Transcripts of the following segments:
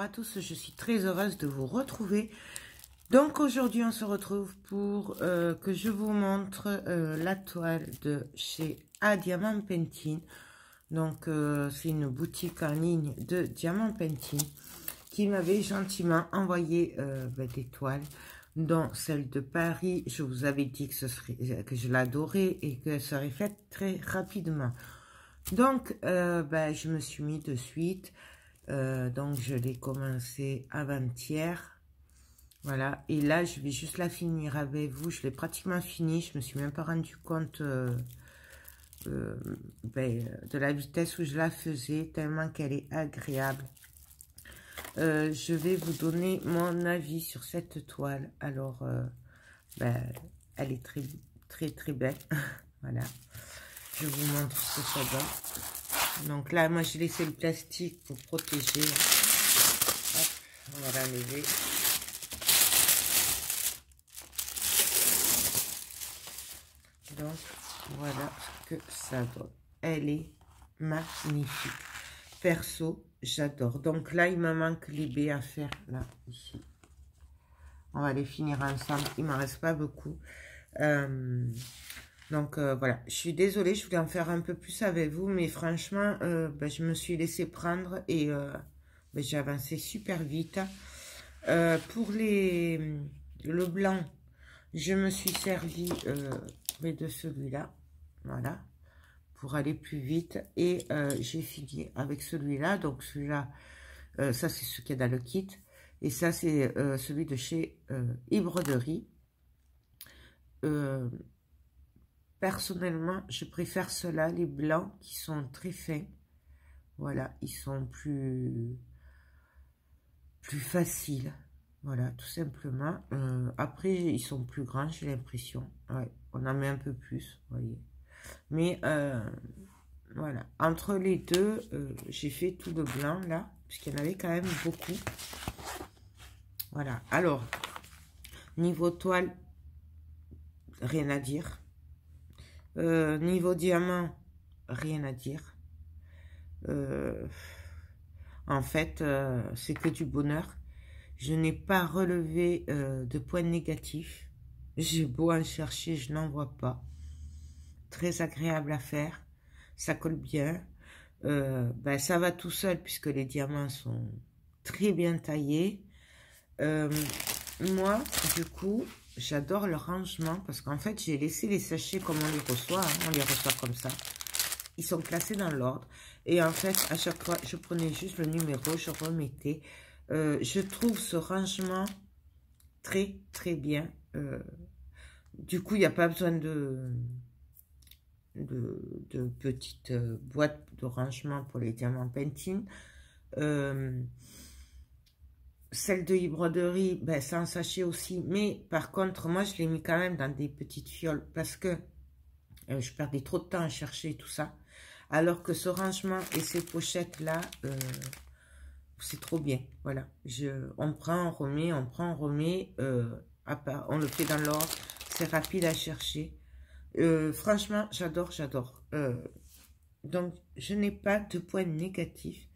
à tous, je suis très heureuse de vous retrouver. Donc aujourd'hui on se retrouve pour que je vous montre la toile de chez A Diamant Painting. Donc c'est une boutique en ligne de Diamant Painting qui m'avait gentiment envoyé des toiles, dont celle de Paris. Je vous avais dit que je l'adorais et qu'elle serait faite très rapidement. Donc je me suis mis de suite. Donc je l'ai commencé avant-hier, voilà, et là je vais juste la finir avec vous. Je l'ai pratiquement fini, je me suis même pas rendu compte de la vitesse où je la faisais, tellement qu'elle est agréable. Je vais vous donner mon avis sur cette toile. Alors elle est très belle. Voilà, je vous montre ce que ça donne. Donc là, moi, j'ai laissé le plastique pour protéger. Hop, on va l'enlever. Donc, voilà ce que ça donne. Elle est magnifique. Perso, j'adore. Donc là, il me manque les baies à faire, là, ici. On va les finir ensemble. Il ne m'en reste pas beaucoup. Donc voilà, je suis désolée, je voulais en faire un peu plus avec vous, mais franchement, je me suis laissé prendre et j'ai avancé super vite. Pour le blanc, je me suis servi de celui-là, voilà, pour aller plus vite. Et j'ai fini avec celui-là. Donc celui-là, ça c'est ce qu'il y a dans le kit. Et ça c'est celui de chez e-broderie. Personnellement, je préfère ceux-là, les blancs, qui sont très fins. Voilà, ils sont plus faciles. Voilà, tout simplement. Après, ils sont plus grands, j'ai l'impression. Ouais, on en met un peu plus, vous voyez. Mais, voilà. Entre les deux, j'ai fait tout le blanc, là, puisqu'il y en avait quand même beaucoup. Voilà. Alors, niveau toile, rien à dire. Niveau diamant, rien à dire. En fait, c'est que du bonheur. Je n'ai pas relevé de points négatifs. J'ai beau en chercher, je n'en vois pas. Très agréable à faire. Ça colle bien. Ça va tout seul puisque les diamants sont très bien taillés. Moi, du coup, j'adore le rangement parce qu'en fait, j'ai laissé les sachets comme on les reçoit. On les reçoit comme ça. Ils sont classés dans l'ordre. Et en fait, à chaque fois, je prenais juste le numéro, je remettais. Je trouve ce rangement très bien. Du coup, il n'y a pas besoin de petites boîtes de rangement pour les diamants painting. Celle de e-broderie, c'est un sachet aussi. Mais par contre, moi, je l'ai mis quand même dans des petites fioles parce que je perdais trop de temps à chercher tout ça. Alors que ce rangement et ces pochettes-là, c'est trop bien. Voilà. On prend, on remet, on prend, on remet. On le fait dans l'ordre. C'est rapide à chercher. Franchement, j'adore. Donc, je n'ai pas de points négatifs.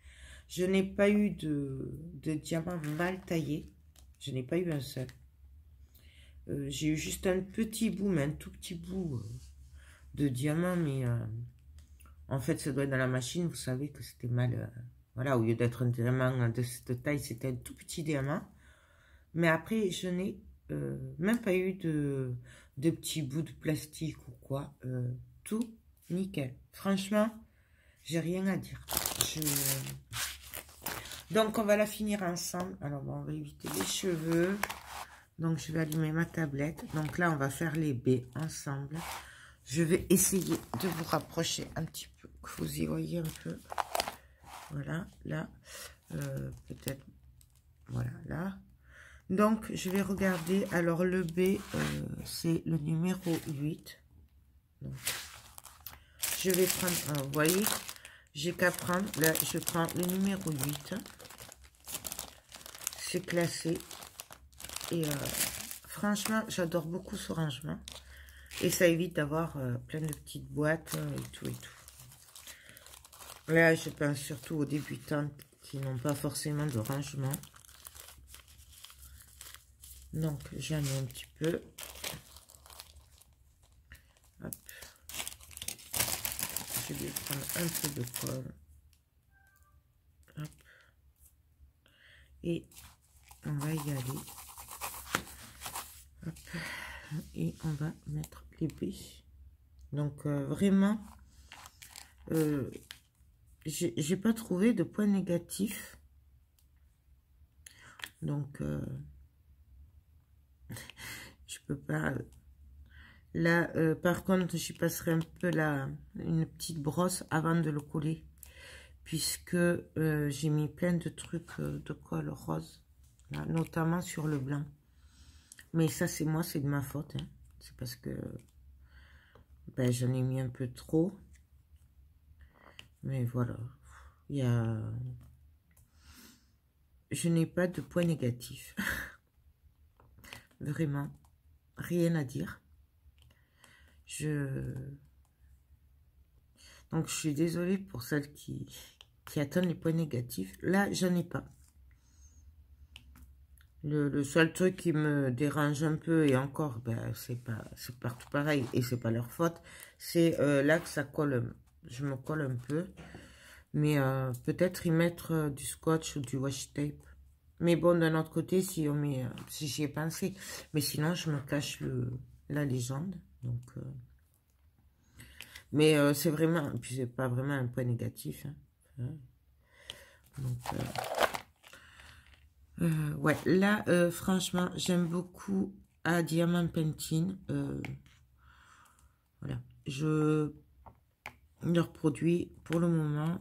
Je n'ai pas eu de diamant mal taillé. Je n'ai pas eu un seul. J'ai eu juste un petit bout, mais un tout petit bout de diamant. Mais en fait, ça doit être dans la machine. Vous savez que c'était mal. Voilà, au lieu d'être un diamant de cette taille, c'était un tout petit diamant. Mais après, je n'ai même pas eu de petits bouts de plastique ou quoi. Tout nickel. Franchement, j'ai rien à dire. Donc, on va la finir ensemble. Alors, on va éviter les cheveux. Donc, je vais allumer ma tablette. Donc là, on va faire les baies ensemble. Je vais essayer de vous rapprocher un petit peu, que vous y voyez un peu. Voilà, là. Peut-être, voilà, là. Donc, je vais regarder. Alors, le B, c'est le numéro 8. Donc, je vais prendre, vous voyez, j'ai qu'à prendre, là, je prends le numéro 8. C'est classé. Et franchement, j'adore beaucoup ce rangement. Et ça évite d'avoir plein de petites boîtes et tout. Là, je pense surtout aux débutantes qui n'ont pas forcément de rangement. Donc, j'en ai un petit peu. Hop. Je vais prendre un peu de colle. Hop. Et on va y aller. Hop. Et on va mettre les baies. Donc, vraiment, j'ai pas trouvé de point négatif. Donc, je peux pas... Là, par contre, j'y passerai un peu une petite brosse avant de le coller. Puisque j'ai mis plein de trucs de colle rose. Là, notamment sur le blanc. Mais ça, c'est moi, c'est de ma faute. Hein. C'est parce que ben, j'en ai mis un peu trop. Mais voilà. Je n'ai pas de point négatif. Vraiment. Rien à dire. Donc, je suis désolée pour celles qui attendent les points négatifs. Là, j'en ai pas. Le seul truc qui me dérange un peu, et encore, ben, c'est partout pareil, et c'est pas leur faute, c'est là que ça colle, je me colle un peu. Mais peut-être y mettre du scotch ou du washi tape. Mais bon, d'un autre côté, si on met, si j'y ai pensé, mais sinon, je me cache la légende. Donc, mais c'est vraiment, puis c'est pas vraiment un point négatif. Hein. Donc, ouais, là, franchement, j'aime beaucoup à Diamant Painting. Voilà, leur produit, pour le moment,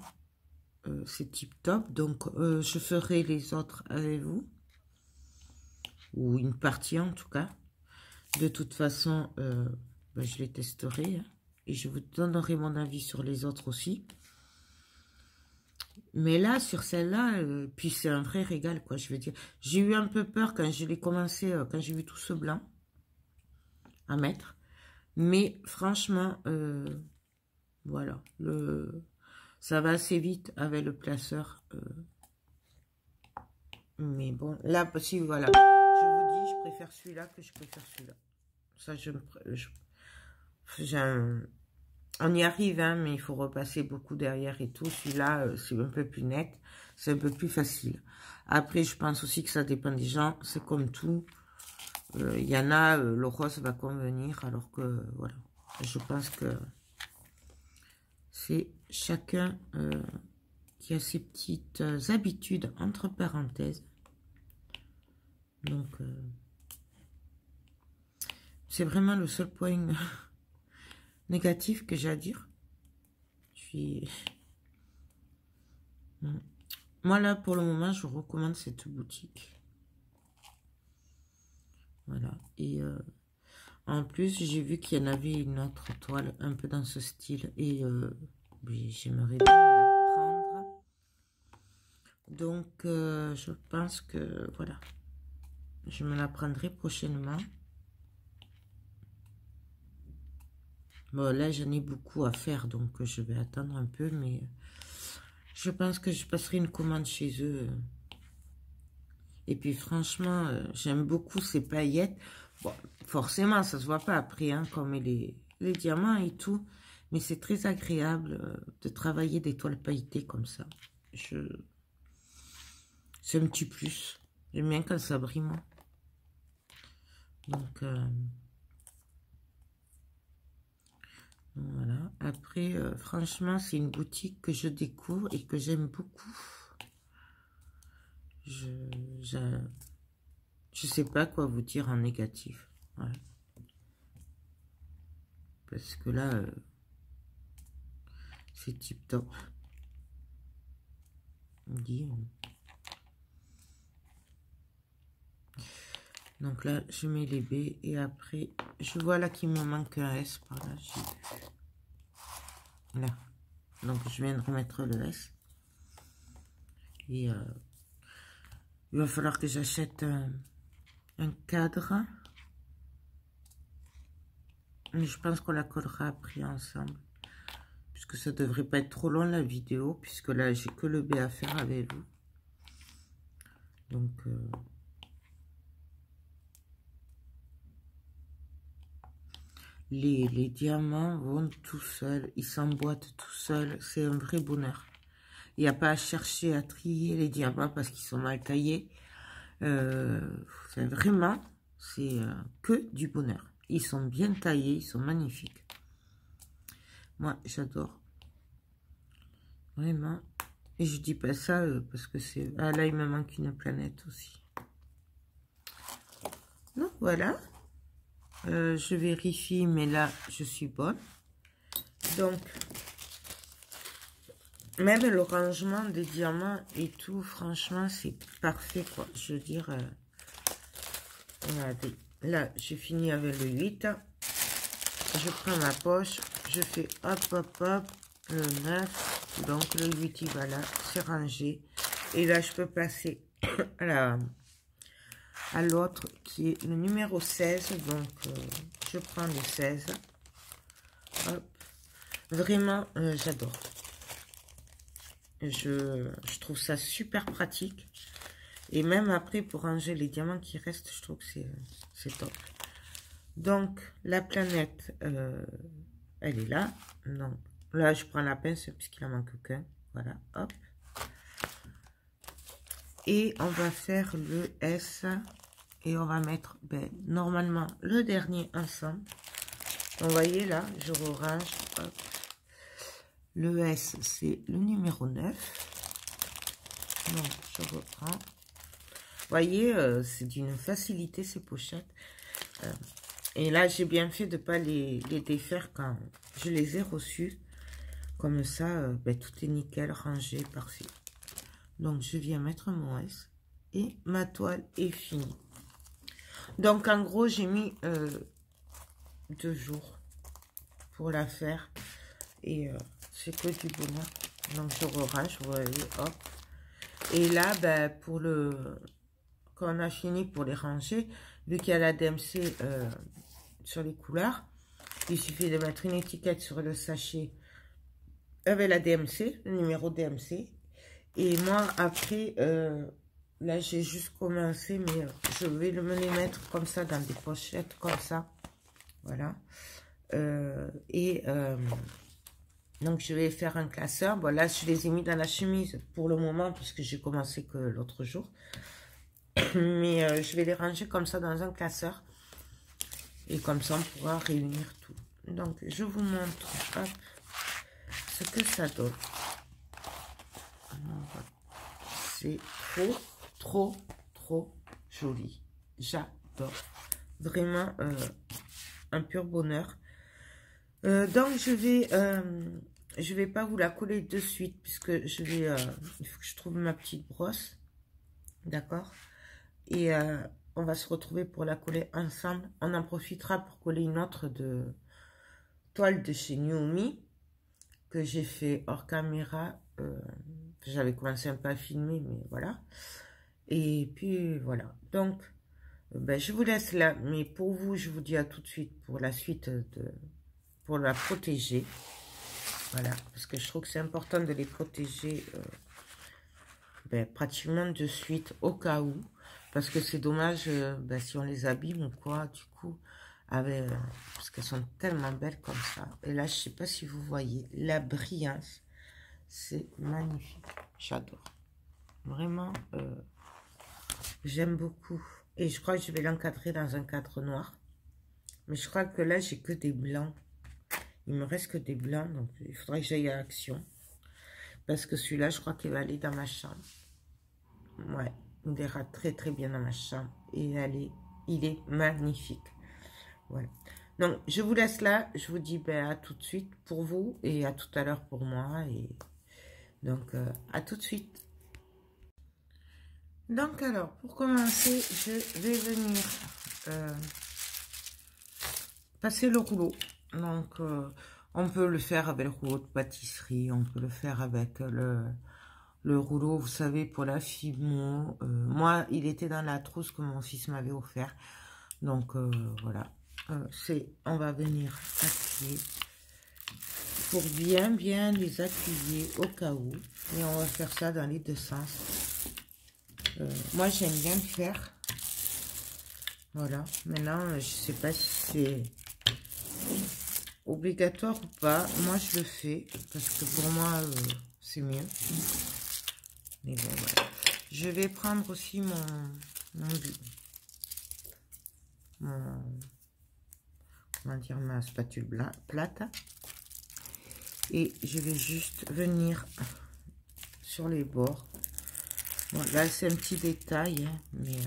c'est tip top. Donc, je ferai les autres avec vous. Ou une partie, en tout cas. De toute façon, ben, je les testerai. Hein, et je vous donnerai mon avis sur les autres aussi. Mais là, sur celle-là, puis c'est un vrai régal, quoi, je veux dire. J'ai eu un peu peur quand je l'ai commencé, quand j'ai vu tout ce blanc à mettre. Mais franchement, voilà, ça va assez vite avec le placeur. Mais bon, là, si, voilà. Je vous dis, je préfère celui-là que je préfère celui-là. Ça, on y arrive, hein, mais il faut repasser beaucoup derrière et tout. Celui-là, c'est un peu plus net, c'est un peu plus facile. Après, je pense aussi que ça dépend des gens. C'est comme tout. Il y en a, le rose va convenir, alors que, voilà. Je pense que c'est chacun qui a ses petites habitudes, entre parenthèses. Donc, c'est vraiment le seul point négatif que j'ai à dire. Moi, là, pour le moment, je recommande cette boutique. Voilà. Et en plus, j'ai vu qu'il y en avait une autre toile un peu dans ce style. Et j'aimerais bien la prendre. Donc, je pense que, voilà. Je me la prendrai prochainement. Bon, là, j'en ai beaucoup à faire, donc je vais attendre un peu, mais je pense que je passerai une commande chez eux. Et puis, franchement, j'aime beaucoup ces paillettes. Bon, forcément, ça se voit pas après, hein, comme les diamants et tout, mais c'est très agréable de travailler des toiles pailletées comme ça. C'est un petit plus. J'aime bien quand ça brille, moi. Donc, voilà. Après, franchement, c'est une boutique que je découvre et que j'aime beaucoup. Je sais pas quoi vous dire en négatif. Ouais. Parce que là, c'est tip top. Donc là, je mets les B et après, je vois là qu'il me manque un S par là. Là. Donc, je viens de remettre le S. Et il va falloir que j'achète un cadre. Mais je pense qu'on la collera après ensemble. Puisque que ça devrait pas être trop long la vidéo, puisque là j'ai que le B à faire avec vous. Donc les diamants vont tout seuls, ils s'emboîtent tout seuls, c'est un vrai bonheur. Il n'y a pas à chercher à trier les diamants parce qu'ils sont mal taillés. Vraiment, c'est que du bonheur. Ils sont bien taillés, ils sont magnifiques. Moi, j'adore. Vraiment. Et je dis pas ça parce que c'est... Ah là, il me manque une planète aussi. Donc, voilà. Je vérifie, mais là, je suis bonne. Donc, même le rangement des diamants et tout, franchement, c'est parfait, quoi. Je veux dire, regardez. Là, j'ai fini avec le 8. Je prends ma poche, je fais hop, hop, hop, le 9. Donc, le 8, il va là, c'est rangé. Et là, je peux passer à l'autre qui est le numéro 16. Donc, je prends le 16. Hop. Vraiment, j'adore. Je trouve ça super pratique. Et même après, pour ranger les diamants qui restent, je trouve que c'est top. Donc, la planète, elle est là. Donc, là, je prends la pince puisqu'il en manque qu'un. Voilà, hop. Et on va faire le S. Et on va mettre, normalement, le dernier ensemble. Donc, vous voyez, là, je range. Hop. Le S, c'est le numéro 9. Donc, je reprends. Vous voyez, c'est d'une facilité, ces pochettes. Et là, j'ai bien fait de ne pas les défaire quand je les ai reçus. Comme ça, tout est nickel, rangé, parfait. Donc, je viens mettre mon S. Et ma toile est finie. Donc, en gros, j'ai mis 2 jours pour la faire. Et c'est que du bonheur. Donc, je range, vous voyez, hop. Et là, pour quand on a fini pour les ranger, vu qu'il y a la DMC sur les couleurs, il suffit de mettre une étiquette sur le sachet avec la DMC, le numéro DMC. Et moi, après, là, j'ai juste commencé, mais je vais me les mettre comme ça dans des pochettes, comme ça. Voilà. Donc, je vais faire un classeur. Bon, là, je les ai mis dans la chemise pour le moment, puisque j'ai commencé que l'autre jour. Mais je vais les ranger comme ça dans un classeur. Et comme ça, on pourra réunir tout. Donc, je vous montre hop, ce que ça donne. C'est trop joli. J'adore. Vraiment un pur bonheur. Donc, je vais pas vous la coller de suite, puisque il faut que je trouve ma petite brosse. D'accord? Et on va se retrouver pour la coller ensemble. On en profitera pour coller une autre toile de chez Naomi que j'ai fait hors caméra. J'avais commencé un peu à filmer, mais voilà. Et puis voilà. Donc, je vous laisse là. Mais pour vous, je vous dis à tout de suite pour la suite pour la protéger. Voilà. Parce que je trouve que c'est important de les protéger pratiquement de suite au cas où. Parce que c'est dommage si on les abîme ou quoi, du coup, parce qu'elles sont tellement belles comme ça. Et là, je sais pas si vous voyez, la brillance, c'est magnifique. J'adore. Vraiment, j'aime beaucoup. Et je crois que je vais l'encadrer dans un cadre noir. Mais je crois que là, j'ai que des blancs. Il me reste que des blancs, donc il faudrait que j'aille à l'action. Parce que celui-là, je crois qu'il va aller dans ma chambre. Ouais. Il ira très bien dans ma chambre. Et il est magnifique. Voilà. Donc, je vous laisse là. Je vous dis à tout de suite pour vous. Et à tout à l'heure pour moi. Et donc, à tout de suite. Donc, alors, pour commencer, je vais venir passer le rouleau. Donc, on peut le faire avec le rouleau de pâtisserie. On peut le faire avec le rouleau, vous savez, pour la Fimo. Moi, il était dans la trousse que mon fils m'avait offert. Donc, voilà. On va venir appuyer pour bien les appuyer au cas où. Et on va faire ça dans les deux sens. Moi, j'aime bien le faire. Voilà. Maintenant, je sais pas si c'est obligatoire ou pas. Moi, je le fais parce que pour moi, c'est mieux. Mais bon, voilà. Je vais prendre aussi comment dire, ma spatule plate. Et je vais juste venir sur les bords. Bon, là, c'est un petit détail, hein, mais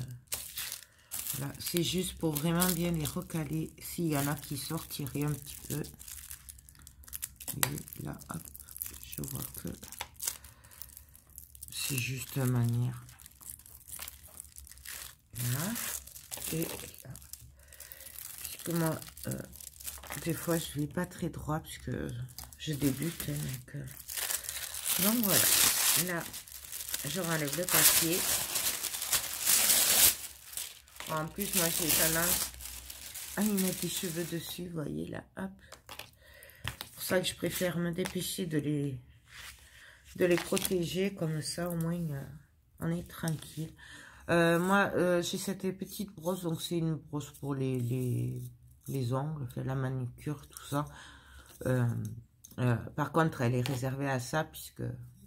voilà, c'est juste pour vraiment bien les recaler. S'il y en a qui sortiraient un petit peu. Et là, hop, je vois que c'est juste une manière. Voilà. Et là, puisque moi, des fois, je ne vais pas très droit puisque je débute. Hein, donc voilà. Là, je renlève le papier. En plus, moi, j'ai tendance à y mettre des cheveux dessus. Vous voyez, là, hop. C'est pour ça que je préfère me dépêcher de les protéger. Comme ça, au moins, on est tranquille. Moi, j'ai cette petite brosse. Donc, c'est une brosse pour les ongles, la manucure, tout ça. Par contre, elle est réservée à ça, puisque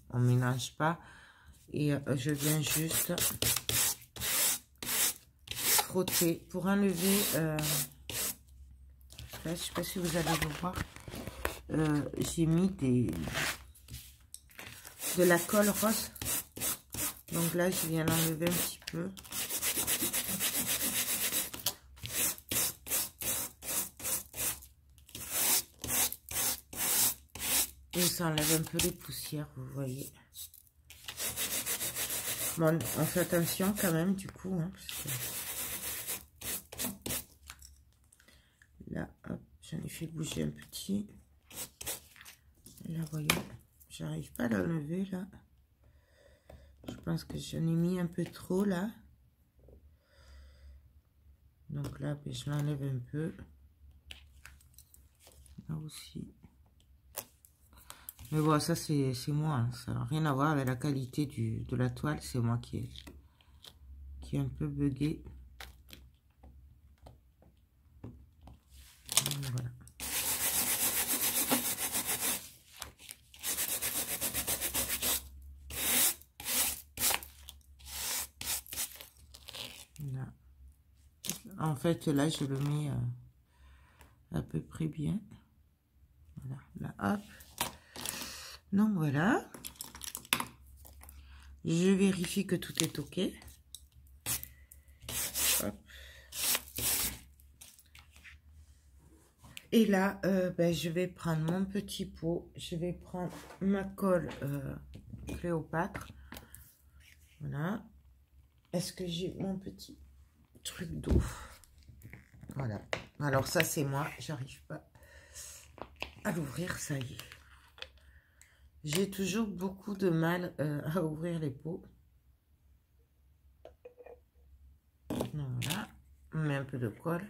on ne mélange pas. Et je viens juste frotter pour enlever, je ne sais pas si vous allez le voir, j'ai mis de la colle rose. Donc là, je viens l'enlever un petit peu. Et ça enlève un peu les poussières, vous voyez. Bon, on fait attention quand même, du coup, hein, parce que là, hop, j'en ai fait bouger un petit. Et là, voyez, j'arrive pas à l'enlever, là. Je pense que j'en ai mis un peu trop, là. Donc là, ben, je l'enlève un peu. Là aussi. Mais bon, ça, c'est moi. Hein. Ça n'a rien à voir avec la qualité de la toile. C'est moi qui est un peu bugué. Voilà. Là. En fait, là, je le mets à peu près bien. Voilà. Là, hop. Donc, voilà. Je vérifie que tout est OK. Hop. Et là, ben, je vais prendre mon petit pot. Je vais prendre ma colle Cléopâtre. Voilà. Est-ce que j'ai mon petit truc d'eau? Voilà. Alors ça, c'est moi. J'arrive pas à l'ouvrir. Ça y est. J'ai toujours beaucoup de mal à ouvrir les pots. Voilà. On met un peu de colle.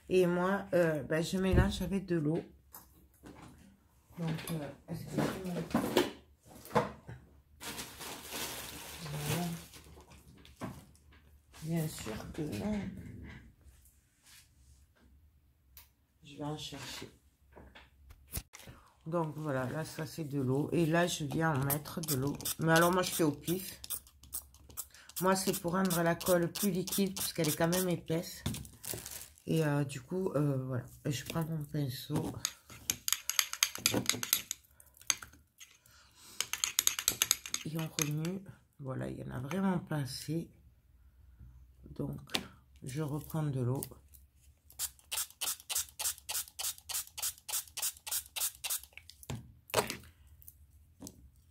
Et moi, ben, je mélange avec de l'eau. Donc, est-ce que je mets... Voilà. Bien sûr que non. Je vais en chercher. Donc, voilà. Là, ça, c'est de l'eau. Et là, je viens en mettre de l'eau. Mais alors, moi, je fais au pif. Moi, c'est pour rendre la colle plus liquide, puisqu'elle est quand même épaisse. Et du coup, voilà. Et je prends mon pinceau. Et on remue. Voilà, il n'y en a vraiment pas assez. Donc, je reprends de l'eau.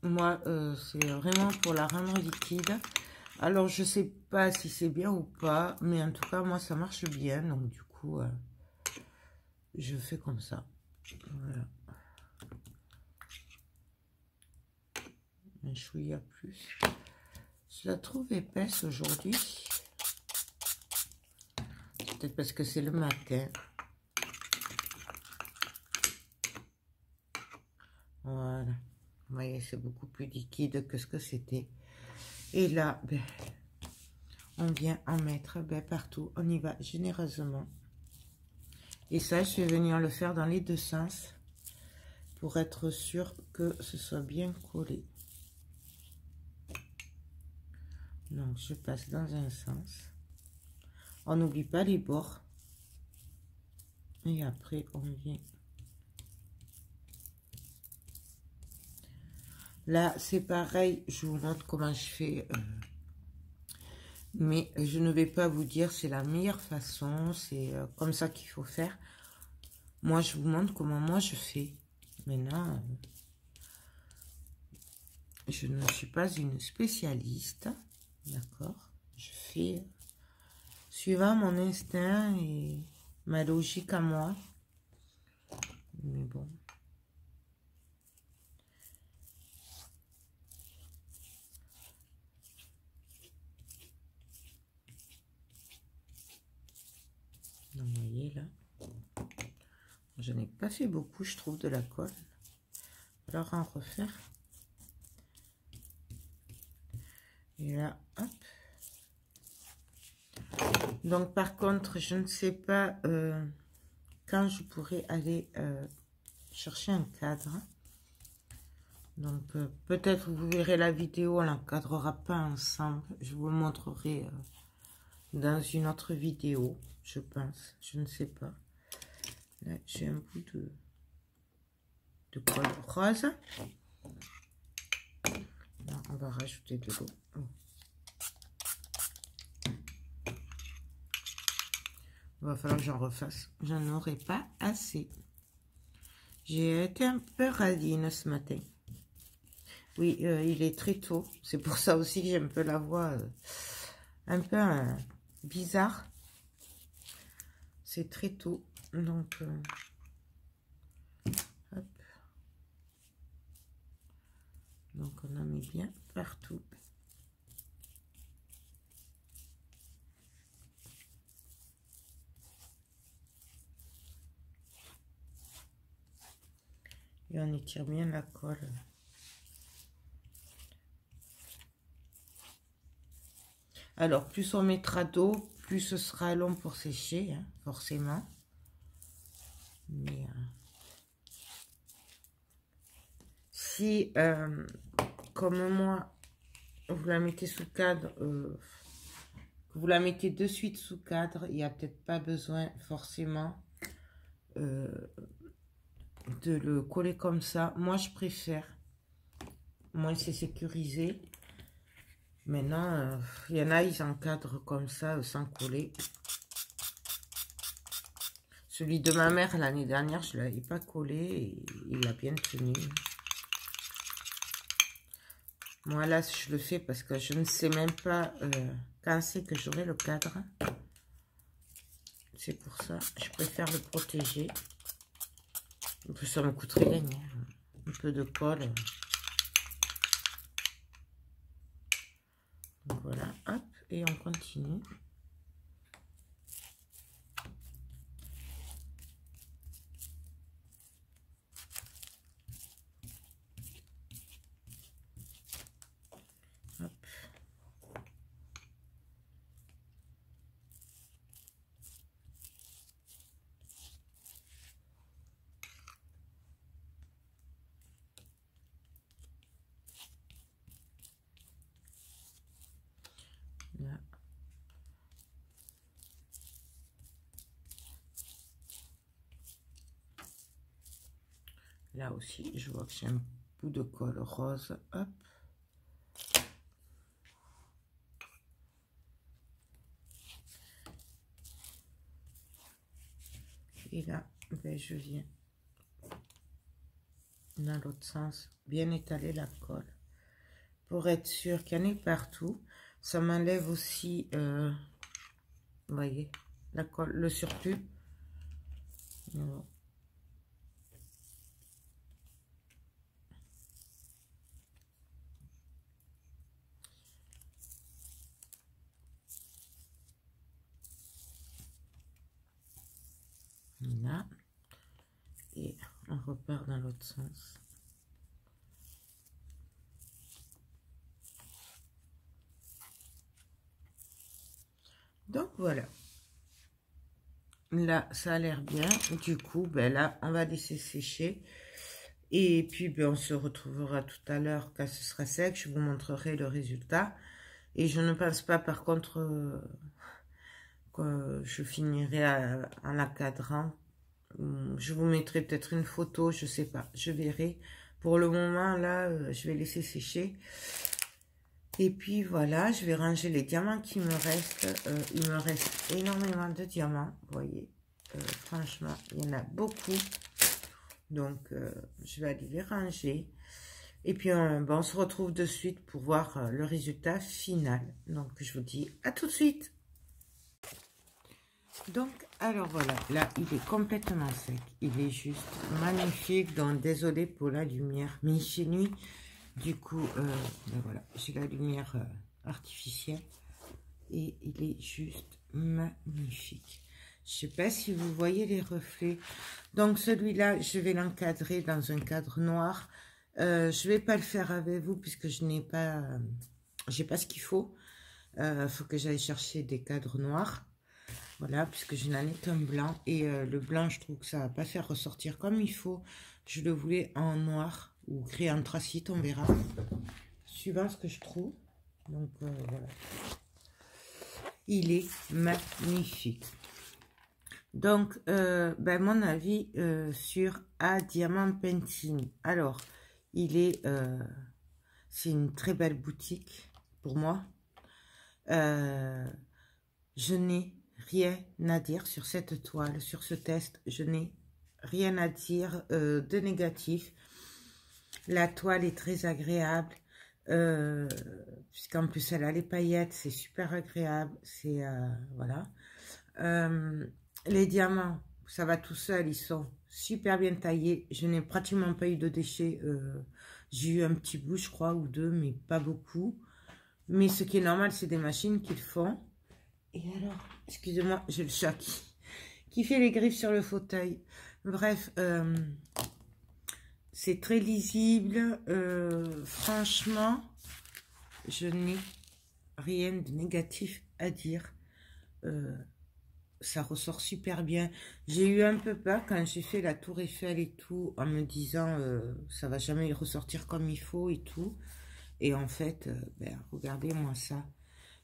Moi, c'est vraiment pour la rendre liquide. Alors, je sais pas si c'est bien ou pas, mais en tout cas, moi, ça marche bien. Donc, du coup, je fais comme ça. Voilà. Un chouïa plus. Je la trouve épaisse aujourd'hui. Peut-être parce que c'est le matin. Vous voyez, c'est beaucoup plus liquide que ce que c'était. Et là, ben, on vient en mettre partout. On y va généreusement. Et ça, je vais venir le faire dans les deux sens pour être sûr que ce soit bien collé. Donc, je passe dans un sens. On n'oublie pas les bords. Et après, on vient. Là, c'est pareil. Je vous montre comment je fais. Mais je ne vais pas vous dire c'est la meilleure façon. C'est comme ça qu'il faut faire. Moi, je vous montre comment moi je fais. Maintenant, je ne suis pas une spécialiste. D'accord? Je fais suivant mon instinct et ma logique à moi. Mais bon. Donc, vous voyez là. Je n'ai pas fait beaucoup, je trouve, de la colle. Alors, en refaire. Et là, hop. Donc, par contre, je ne sais pas quand je pourrais aller chercher un cadre. Donc, peut-être vous verrez la vidéo, on ne l'encadrera pas ensemble. Je vous le montrerai dans une autre vidéo, je pense. Je ne sais pas. Là, j'ai un bout de colle rose. Là, on va rajouter de l'eau. Oh. Il va falloir que j'en refasse. J'en aurai pas assez. J'ai été un peu radine ce matin. Oui, il est très tôt. C'est pour ça aussi que j'ai un peu la voix un peu bizarre. C'est très tôt. Donc, hop. Donc, on en met bien partout. Et on étire bien la colle. Alors, plus on mettra d'eau, plus ce sera long pour sécher, hein, forcément. Mais si, comme moi, vous la mettez sous cadre, vous la mettez de suite sous cadre, il n'y a peut-être pas besoin forcément de le coller comme ça. Moi, je préfère. Moi, c'est sécurisé. Maintenant, il y en a, ils encadrent comme ça, sans coller. Celui de ma mère, l'année dernière, je ne l'avais pas collé et il a bien tenu. Moi, là, je le fais parce que je ne sais même pas quand c'est que j'aurai le cadre. C'est pour ça, je préfère le protéger. En plus, ça me coûte rien. Hein. Un peu de colle. Donc voilà, hop, et on continue. Hop. Là. Là aussi, je vois que j'ai un bout de colle rose. Hop. Et là, ben, je viens dans l'autre sens, bien étaler la colle pour être sûr qu'il y en ait partout. Ça m'enlève aussi, vous voyez, la colle, le surplus. Voilà. Là, et on repart dans l'autre sens. voilà. Là, ça a l'air bien. Du coup, ben là, on va laisser sécher. Et puis, ben, on se retrouvera tout à l'heure quand ce sera sec. Je vous montrerai le résultat. Et je ne pense pas, par contre, que je finirai en la cadrant. Je vous mettrai peut-être une photo, je sais pas. Je verrai. Pour le moment, là, je vais laisser sécher. Et puis voilà, je vais ranger les diamants qui me restent. Il me reste énormément de diamants, vous voyez. Franchement, il y en a beaucoup. Donc, je vais aller les ranger. Et puis, on se retrouve de suite pour voir le résultat final. Donc, je vous dis à tout de suite. Donc, alors voilà, là, il est complètement sec. Il est juste magnifique. Donc, désolé pour la lumière, mais il fait nuit. Du coup, ben voilà, j'ai la lumière artificielle et il est juste magnifique. Je sais pas si vous voyez les reflets. Donc celui-là, je vais l'encadrer dans un cadre noir. Je vais pas le faire avec vous puisque je n'ai pas, j'ai pas ce qu'il faut. Faut que j'aille chercher des cadres noirs. Voilà, puisque je n'en ai qu'un blanc et le blanc, je trouve que ça va pas faire ressortir comme il faut. Je le voulais en noir ou gris anthracite, on verra, suivant ce que je trouve. Donc voilà, il est magnifique. Donc ben, mon avis sur A Diamant Painting. Alors il est c'est une très belle boutique pour moi. Je n'ai rien à dire sur cette toile, sur ce test. Je n'ai rien à dire de négatif. La toile est très agréable, puisqu'en plus elle a les paillettes, c'est super agréable. C'est voilà. Les diamants, ça va tout seul, ils sont super bien taillés. Je n'ai pratiquement pas eu de déchets. J'ai eu un petit bout, je crois, ou deux, mais pas beaucoup. Mais ce qui est normal, c'est des machines qui le font. Et alors, excusez-moi, j'ai le chat qui fait les griffes sur le fauteuil. Bref, c'est très lisible. Franchement, je n'ai rien de négatif à dire. Ça ressort super bien. J'ai eu un peu peur quand j'ai fait la tour Eiffel et tout, en me disant ça va jamais ressortir comme il faut et tout. Et en fait, ben, regardez-moi ça.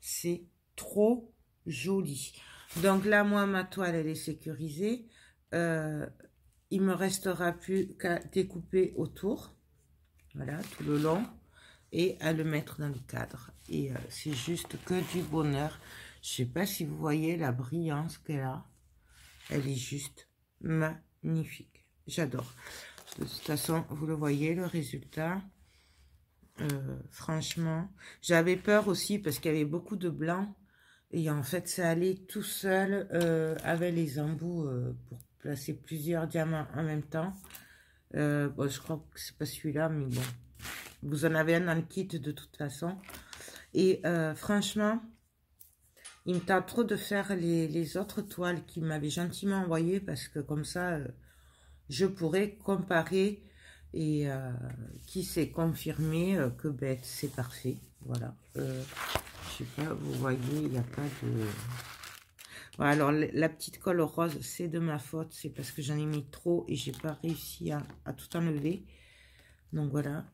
C'est trop joli. Donc là, moi, ma toile, elle est sécurisée. Il me restera plus qu'à découper autour. Voilà, tout le long. Et à le mettre dans le cadre. Et c'est juste que du bonheur. Je sais pas si vous voyez la brillance qu'elle a. Elle est juste magnifique. J'adore. De toute façon, vous le voyez, le résultat. Franchement, j'avais peur aussi parce qu'il y avait beaucoup de blanc. Et en fait, ça allait tout seul avec les embouts pour placer plusieurs diamants en même temps. Bon, je crois que c'est pas celui-là, mais bon. Vous en avez un dans le kit de toute façon. Et franchement, il me tente trop de faire les autres toiles qu'il m'avait gentiment envoyées parce que comme ça, je pourrais comparer et qui s'est confirmé que ben, c'est parfait. Voilà. Je sais pas, vous voyez, il n'y a pas de... Voilà, alors la petite colle rose, c'est de ma faute. C'est parce que j'en ai mis trop et j'ai pas réussi à tout enlever. Donc voilà.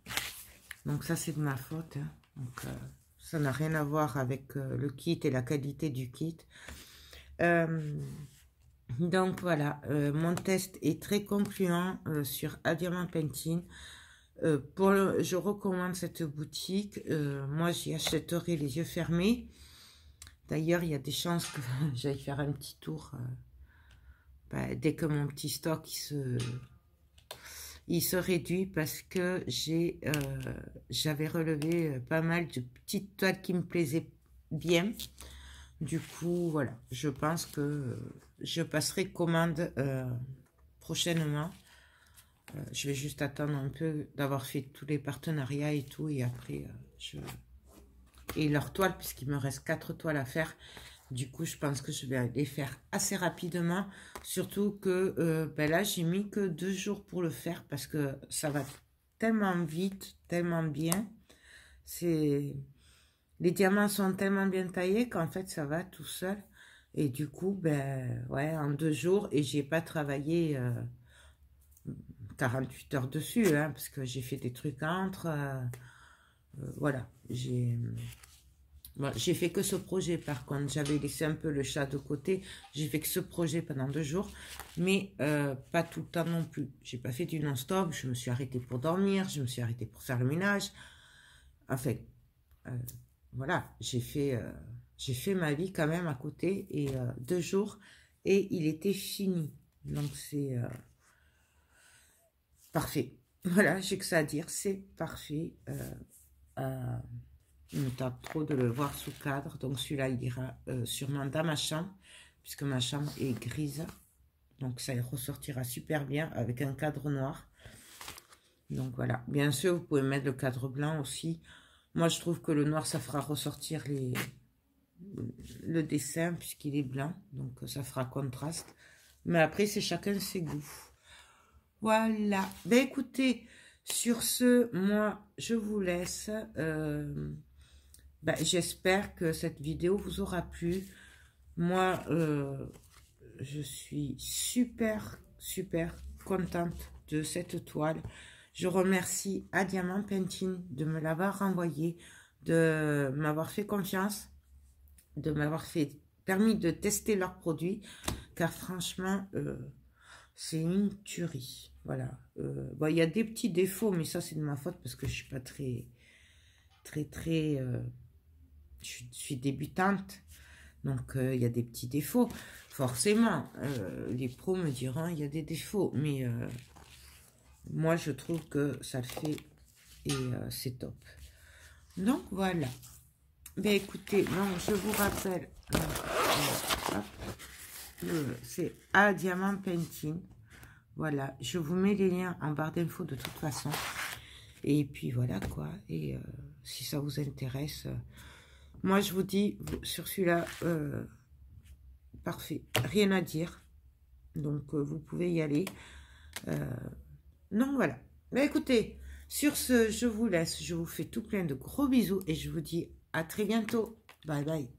Donc ça, c'est de ma faute. Hein. Donc ça n'a rien à voir avec le kit et la qualité du kit. Donc voilà, mon test est très concluant sur A Diamant Painting. Je recommande cette boutique. Moi, j'y achèterai les yeux fermés. D'ailleurs, il y a des chances que j'aille faire un petit tour dès que mon petit stock il se réduit parce que j'avais relevé pas mal de petites toiles qui me plaisaient bien. Du coup, voilà, je pense que je passerai commande prochainement. Je vais juste attendre un peu d'avoir fait tous les partenariats et tout. Et après, et leurs toiles, puisqu'il me reste 4 toiles à faire. Du coup, je pense que je vais les faire assez rapidement. Surtout que ben là, j'ai mis que 2 jours pour le faire. Parce que ça va tellement vite, tellement bien. Les diamants sont tellement bien taillés qu'en fait, ça va tout seul. Et du coup, ben, ouais, en 2 jours, et j'ai pas travaillé 48 heures dessus, hein, parce que j'ai fait des trucs entre, voilà, j'ai fait que ce projet. Par contre, j'avais laissé un peu le chat de côté, j'ai fait que ce projet pendant 2 jours, mais pas tout le temps non plus. J'ai pas fait du non-stop, je me suis arrêtée pour dormir, je me suis arrêtée pour faire le ménage, enfin, voilà, j'ai fait ma vie quand même à côté, et 2 jours, et il était fini. Donc c'est parfait. Voilà, j'ai que ça à dire, c'est parfait. Il me tape trop de le voir sous cadre, donc celui-là il ira sûrement dans ma chambre, puisque ma chambre est grise. Donc ça ressortira super bien avec un cadre noir. Donc voilà, bien sûr vous pouvez mettre le cadre blanc aussi. Moi je trouve que le noir ça fera ressortir le dessin puisqu'il est blanc, donc ça fera contraste. Mais après c'est chacun ses goûts. Voilà, ben écoutez, sur ce, moi je vous laisse. Ben, j'espère que cette vidéo vous aura plu. Moi je suis super contente de cette toile. Je remercie à Diamant Painting de me l'avoir renvoyé, de m'avoir fait confiance, de m'avoir permis de tester leurs produits, car franchement, c'est une tuerie. Voilà. Bon, il y a des petits défauts, mais ça, c'est de ma faute parce que je suis pas très... je suis débutante. Donc, il y a des petits défauts. Forcément, les pros me diront il y a des défauts, mais... moi, je trouve que ça le fait et c'est top. Donc, voilà. Ben, écoutez, donc, je vous rappelle, c'est à Diamant Painting. Voilà, je vous mets les liens en barre d'infos de toute façon. Et puis, voilà, quoi. Et si ça vous intéresse, moi, je vous dis, sur celui-là, parfait. Rien à dire. Donc, vous pouvez y aller. Donc voilà. Mais écoutez, sur ce, je vous laisse. Je vous fais tout plein de gros bisous et je vous dis à très bientôt. Bye bye.